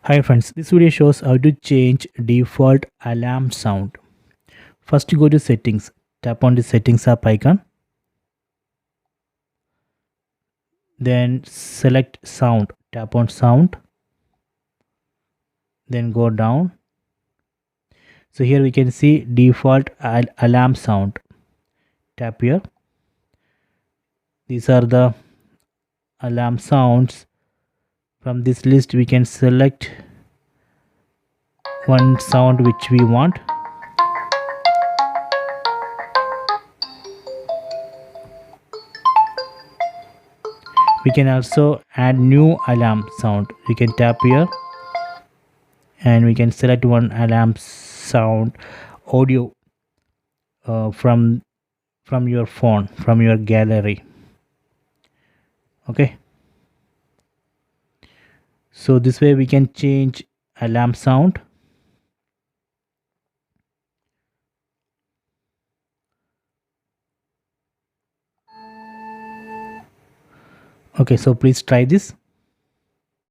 Hi friends, this video shows how to change default alarm sound. First you go to settings, tap on the settings app icon, then select sound, tap on sound, then go down. So here we can see default alarm sound. Tap here. These are the alarm sounds. From this list we can select one sound which we want. We can also add new alarm sound. We can tap here and we can select one alarm sound audio from your phone, from your gallery. Okay, so this way we can change alarm sound. Okay, so please try this.